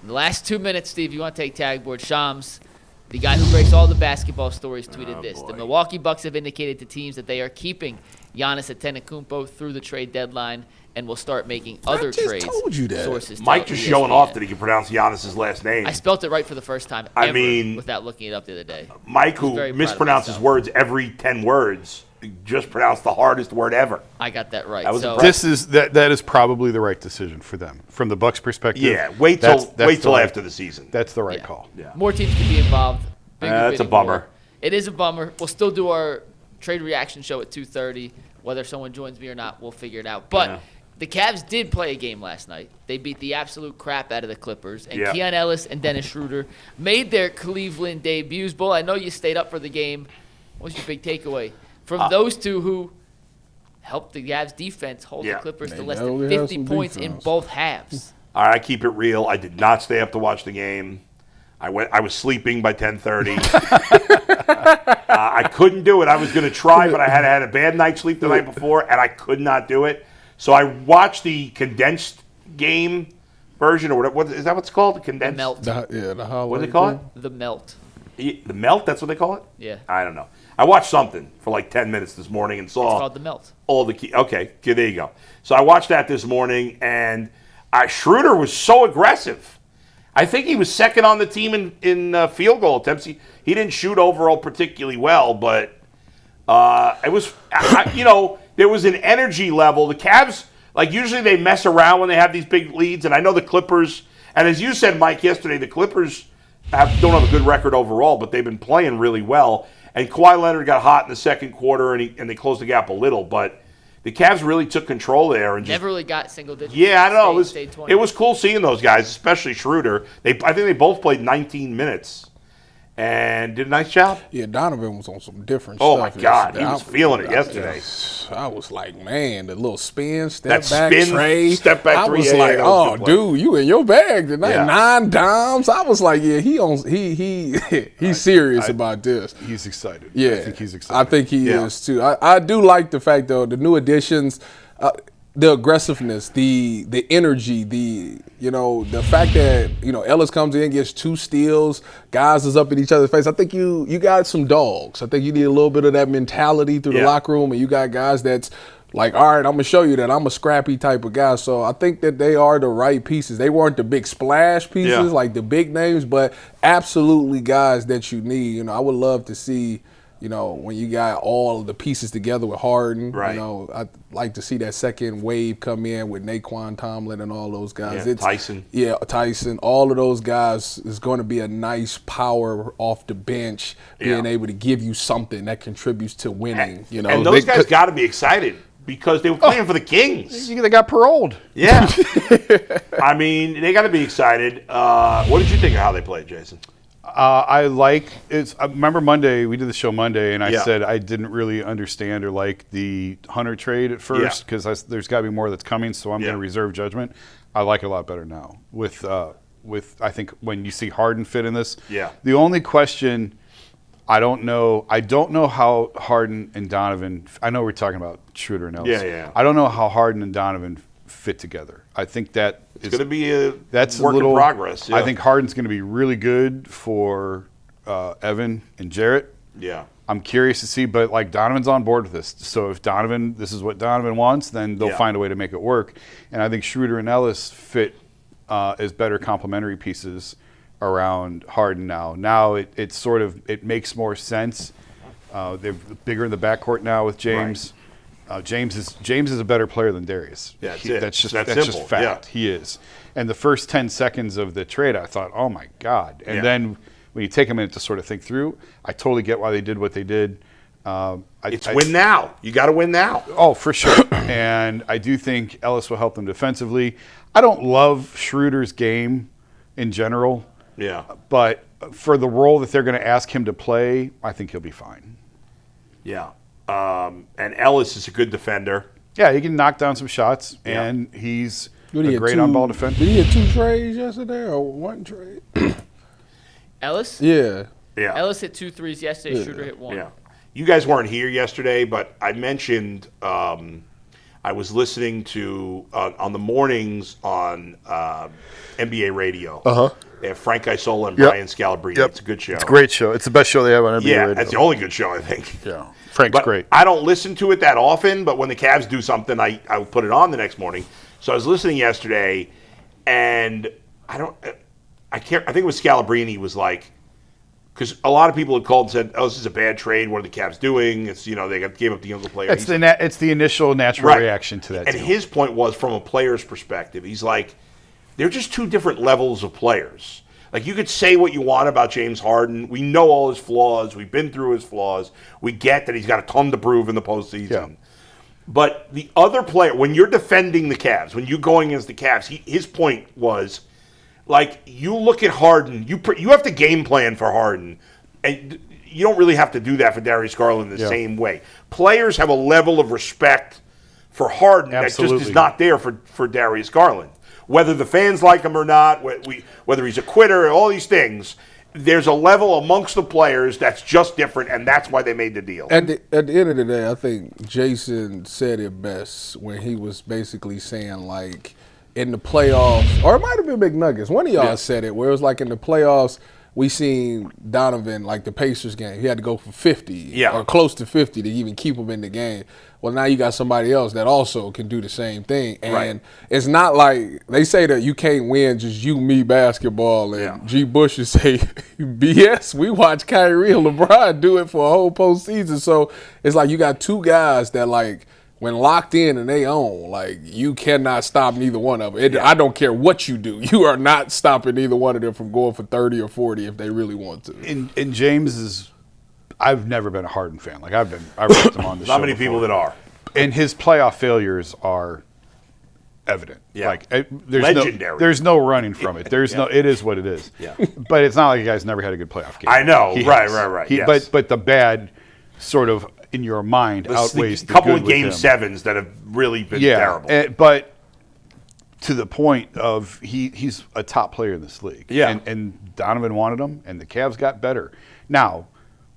In the last 2 minutes, Steve, you want to take tag board. Shams, the guy who breaks all the basketball stories, tweeted this. Boy. The Milwaukee Bucks have indicated to teams that they are keeping Giannis Antetokounmpo through the trade deadline and will start making other trades. I told you that. Sources Mike tell just ESPN. showing off that he can pronounce Giannis's last name. I spelt it right for the first time I ever mean, without looking it up the other day. Mike, who very proud of mispronounces myself. words every 10 words, just pronounced the hardest word ever. I got that right. That was so impressive. That is probably the right decision for them from the Bucks' perspective. Yeah, wait till the right- after the season. That's the right Yeah. call. Yeah. more teams can be involved. Bigger That's a bidding bummer. war. It is a bummer. We'll still do our trade reaction show at 2:30. Whether someone joins me or not, we'll figure it out. But the Cavs did play a game last night. They beat the absolute crap out of the Clippers. And Keon Ellis and Dennis Schroder made their Cleveland debuts. Bull, I know you stayed up for the game. What was your big takeaway from those two who helped the Cavs defense hold the Clippers to less than 50 points in both halves? All right, I keep it real. I did not stay up to watch the game. I was sleeping by 10:30. I couldn't do it. I was going to try, but I had a bad night's sleep the night before, and I could not do it. So I watched the condensed game version, or what is that? What's it called? The condensed. The melt. The highlight. What do they call it? The melt. The melt. That's what they call it. Yeah. I don't know. I watched something for like 10 minutes this morning and saw It's called the melt. all the key. Okay, there you go. So I watched that this morning, and Schroder was so aggressive. I think he was second on the team in field goal attempts. He didn't shoot overall particularly well, but it was, there was an energy level. The Cavs, like usually they mess around when they have these big leads, and I know the Clippers, and as you said, Mike, yesterday, the Clippers don't have a good record overall, but they've been playing really well. And Kawhi Leonard got hot in the second quarter, and they closed the gap a little, but the Cavs really took control there and just Never really got single digits. yeah, I don't know. Stayed 20. It was cool seeing those guys, especially Schroder. I think they both played 19 minutes and did a nice job. Yeah, Donovan was on some different Oh, stuff. my God. yesterday. He was feeling it yesterday. I was like, man, the little spin, step That back, spin, tray. step back I three, was yeah, like, that was oh, good play. dude, you in your bag tonight. Yeah. 9 dimes. I was like, yeah, he's serious about this. He's excited. Yeah, I think he's excited. I think he Yeah. is too. I do like the fact though, the new additions, the aggressiveness, the energy, the fact that Ellis comes in, gets 2 steals, guys is up in each other's face. I think you got some dogs. I think you need a little bit of that mentality through the locker room, and you got guys that's like, all right, I'm gonna show you that I'm a scrappy type of guy. So I think that they are the right pieces. They weren't the big splash pieces like the big names, but absolutely guys that you need. I would love to see. When you got all of the pieces together with Harden, Right. I'd like to see that second wave come in with Naquan Tomlin and all those guys. Yeah, Tyson. Yeah, Tyson. All of those guys is going to be a nice power off the bench, being able to give you something that contributes to winning. And those guys got to be excited because they were playing for the Kings. They got paroled. Yeah. I mean, they got to be excited. What did you think of how they played, Jason? I remember Monday, we did the show Monday, and I said I didn't really understand or like the Hunter trade at first because there's got to be more that's coming, so I'm going to reserve judgment. I like it a lot better now with I think when you see Harden fit in this. Yeah. The only question I don't know how Harden and Donovan, I know we're talking about Schroder and Ellis. Yeah. I don't know how Harden and Donovan fit together. I think that It's going to be a that's work a little in progress. Yeah. I think Harden's going to be really good for Evan and Jarrett. Yeah. I'm curious to see, but like Donovan's on board with this. So if this is what Donovan wants, then they'll find a way to make it work. And I think Schroder and Ellis fit as better complementary pieces around Harden now. Now it makes more sense. They're bigger in the backcourt now with James. Right. James is a better player than Darius. Yeah, that's just simple. fact. Yeah. He is. And the first 10 seconds of the trade, I thought, oh my God. And then when you take a minute to sort of think through, I totally get why they did what they did. Win now. You got to win now. Oh, for sure. And I do think Ellis will help them defensively. I don't love Schroeder's game in general. Yeah. But for the role that they're going to ask him to play, I think he'll be fine. Yeah. And Ellis is a good defender. Yeah, he can knock down some shots, and he's a great on-ball defender. Did he have 2 trades yesterday or 1 trade? Ellis? Yeah. Ellis hit 2 threes yesterday. Schroder hit 1. Yeah. You guys weren't here yesterday, but I mentioned I was listening to on the mornings on NBA radio. They have Frank Isola and Brian Scalabrine. It's a good show. It's a great show. It's the best show they have on NBA radio. Yeah, that's the only good show, I think. Yeah, Frank's great. I don't listen to it that often, but when the Cavs do something, I will put it on the next morning. So I was listening yesterday, and I think it was Scalabrine. He was like, because a lot of people had called and said, "Oh, this is a bad trade. What are the Cavs doing?" It's gave up the younger player. It's the initial natural reaction to that. And his point was, from a player's perspective, he's like, they're just two different levels of players. Like, you could say what you want about James Harden. We know all his flaws. We've been through his flaws. We get that he's got a ton to prove in the postseason. Yeah. But the other player, when you're defending the Cavs, when you're going against the Cavs, his point was, like, you look at Harden, you have to game plan for Harden, and you don't really have to do that for Darius Garland the same way. Players have a level of respect for Harden that just is not there for Darius Garland. Whether the fans like him or not, whether he's a quitter, all these things, there's a level amongst the players that's just different, and that's why they made the deal. At the end of the day, I think Jason said it best when he was basically saying, like, in the playoffs, or it might have been McNuggets. One of y'all said it, where it was like in the playoffs, we seen Donovan, like the Pacers game, he had to go for 50 or close to 50 to even keep him in the game. Well, now you got somebody else that also can do the same thing. And it's not like they say that you can't win just you, me basketball. And G. Bush would say, BS, we watch Kyrie and LeBron do it for a whole postseason. So it's like you got two guys that, like, when locked in and they own, like, you cannot stop neither one of them. I don't care what you do. You are not stopping either one of them from going for 30 or 40 if they really want to. And James is, I've never been a Harden fan. Like, I wrote him on the show. Not many people that are. And his playoff failures are evident. Yeah. Like, legendary. There's no running from it. It is what it is. Yeah. But it's not like a guy's never had a good playoff game. I know. Right. Yes. But the bad sort of in your mind outweighs the couple good of game with him. sevens that have really been terrible. But to the point of he's a top player in this league. Yeah. And Donovan wanted him, and the Cavs got better. Now,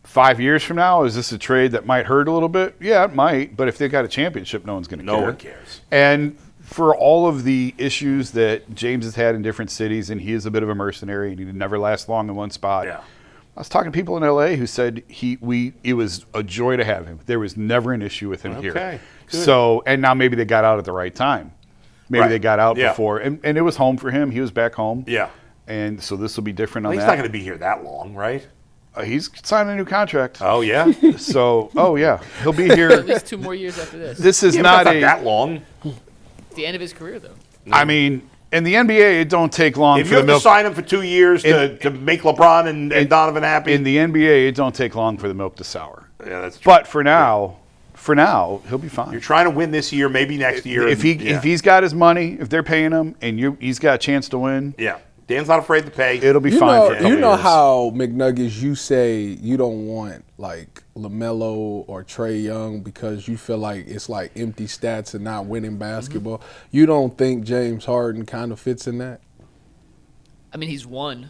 5 years from now, is this a trade that might hurt a little bit? Yeah, it might. But if they got a championship, no one's going to care. No one cares. And for all of the issues that James has had in different cities, and he is a bit of a mercenary, and he never lasts long in one spot. Yeah. I was talking to people in L.A. who said it was a joy to have him. There was never an issue with him here. Good. So, and now maybe they got out at the right time. Maybe they got out before, and it was home for him. He was back home. Yeah. And so this will be different on that. He's not going to be here that long, right? He's signing a new contract. Oh, yeah? So, he'll be here. At least 2 more years after this. This is not not that long. It's the end of his career, though. I mean, in the NBA, it don't take long if for you the have milk. to sign him for 2 years to make LeBron and Donovan happy. In the NBA, it don't take long for the milk to sour. Yeah, that's true. But for now, he'll be fine. You're trying to win this year, maybe next year. If he's got his money, if they're paying him, and he's got a chance to win. Yeah. Dan's not afraid to pay. It'll be fine for a couple You know years. how, McNuggets, you say you don't want, like, LaMelo or Trae Young because you feel like it's like empty stats and not winning basketball. Mm-hmm. You don't think James Harden kind of fits in that? I mean, he's won.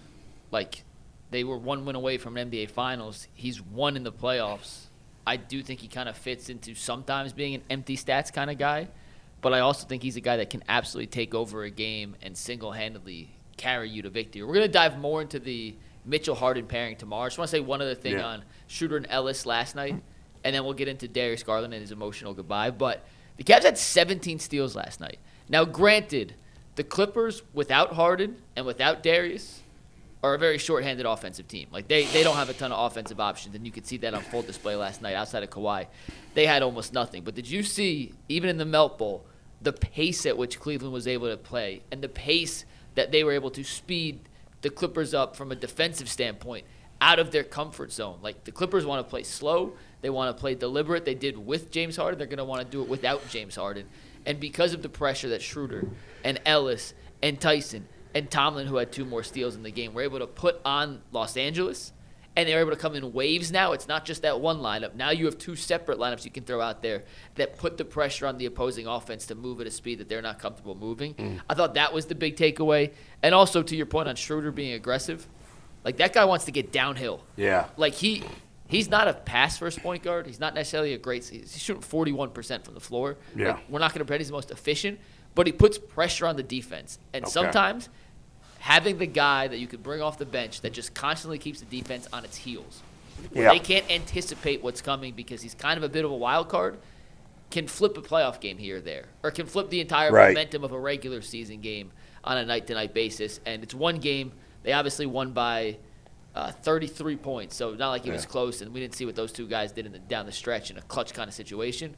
Like, they were 1 win away from an NBA Finals. He's won in the playoffs. I do think he kind of fits into sometimes being an empty stats kind of guy, but I also think he's a guy that can absolutely take over a game and single-handedly carry you to victory. We're going to dive more into the Mitchell-Harden pairing tomorrow. I just want to say one other thing on Schroder and Ellis last night, and then we'll get into Darius Garland and his emotional goodbye. But the Cavs had 17 steals last night. Now, granted, the Clippers, without Harden and without Darius, are a very short-handed offensive team. Like, they don't have a ton of offensive options, and you could see that on full display last night outside of Kawhi. They had almost nothing. But did you see, even in the Melt Bowl, the pace at which Cleveland was able to play and the pace that they were able to speed the Clippers up from a defensive standpoint out of their comfort zone? Like, the Clippers want to play slow. They want to play deliberate. They did with James Harden. They're going to want to do it without James Harden. And because of the pressure that Schroder and Ellis and Tyson and Tomlin, who had 2 more steals in the game, were able to put on Los Angeles, and they're able to come in waves now. It's not just that one lineup. Now you have 2 separate lineups you can throw out there that put the pressure on the opposing offense to move at a speed that they're not comfortable moving. I thought that was the big takeaway. And also, to your point on Schroder being aggressive, like, that guy wants to get downhill. Yeah. Like, he's not a pass-first point guard. He's not necessarily a great – he's shooting 41% from the floor. Yeah. Like, we're not going to pretend he's the most efficient, but he puts pressure on the defense. And sometimes having the guy that you could bring off the bench that just constantly keeps the defense on its heels, where they can't anticipate what's coming because he's kind of a bit of a wild card, can flip a playoff game here or there, or can flip the entire momentum of a regular season game on a night-to-night basis. And it's one game. They obviously won by 33 points, so not like it was close, and we didn't see what those two guys did down the stretch in a clutch kind of situation.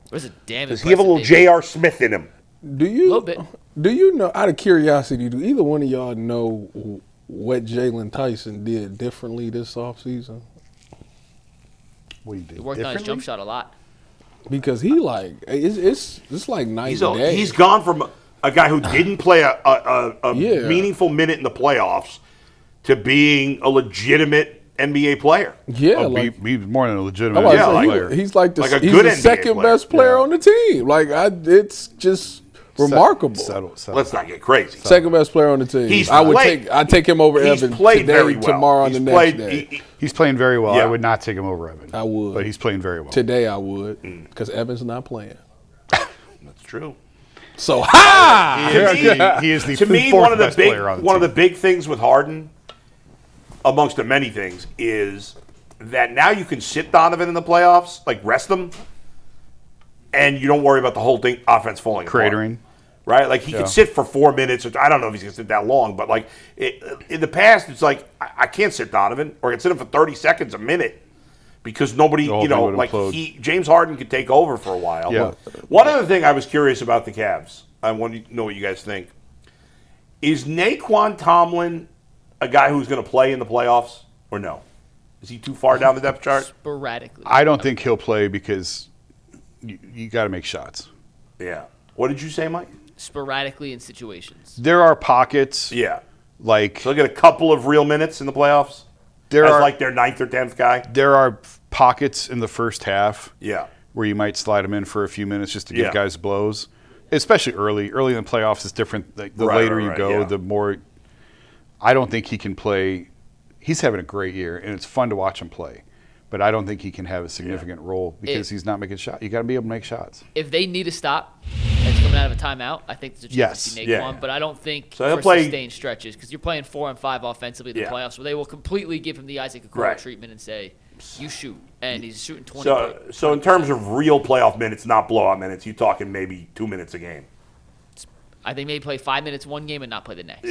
It was a damn Does he have a little J.R. Smith in him? Do you? A little bit. Do you know, out of curiosity, do either one of y'all know what Jaylon Tyson did differently this offseason? What do you do? He worked on his jump shot a lot. Because he it's like night and day. He's gone from a guy who didn't play a meaningful minute in the playoffs to being a legitimate NBA player. Yeah, he's more than a legitimate player. He's like the second best player on the team. It's just remarkable. Settle. Let's not get crazy. Second best player on the team. I'd take him over Evan today, tomorrow, and the next day. He's playing very well. I would not take him over Evan. I would. But he's playing very well. Today I would, because Evan's not playing. That's true. So, he is the to me, one of the big things with Harden, amongst the many things, is that now you can sit Donovan in the playoffs, like rest him, and you don't worry about the whole thing, offense falling cratering. Apart. Right? Like, he could sit for 4 minutes. I don't know if he's going to sit that long, but, like, in the past, it's like, I can't sit Donovan, or I can sit him for 30 seconds, a minute, because nobody, James Harden could take over for a while. Yeah. One other thing I was curious about the Cavs, I want to know what you guys think. Is Naquan Tomlin a guy who's going to play in the playoffs, or no? Is he too far down the depth chart? Sporadically. I don't think he'll play because you got to make shots. Yeah. What did you say, Mike? Sporadically in situations. There are pockets. Yeah. Like, so they'll get a couple of real minutes in the playoffs? Like their 9th or 10th guy? There are pockets in the first half. Yeah. Where you might slide them in for a few minutes just to give guys blows. Especially early. Early in the playoffs is different. The later you go, the more. I don't think he can play. He's having a great year, and it's fun to watch him play. But I don't think he can have a significant role because he's not making shots. You got to be able to make shots. If they need a stop that's coming out of a timeout, I think there's a chance to see Naquan. But I don't think for sustained stretches, because you're playing 4-on-5 offensively in the playoffs, where they will completely give him the Isaac Okoro treatment and say, you shoot. And he's shooting 20. So in terms of real playoff minutes, not blowout minutes, you're talking maybe 2 minutes a game. I think maybe play 5 minutes one game and not play the next.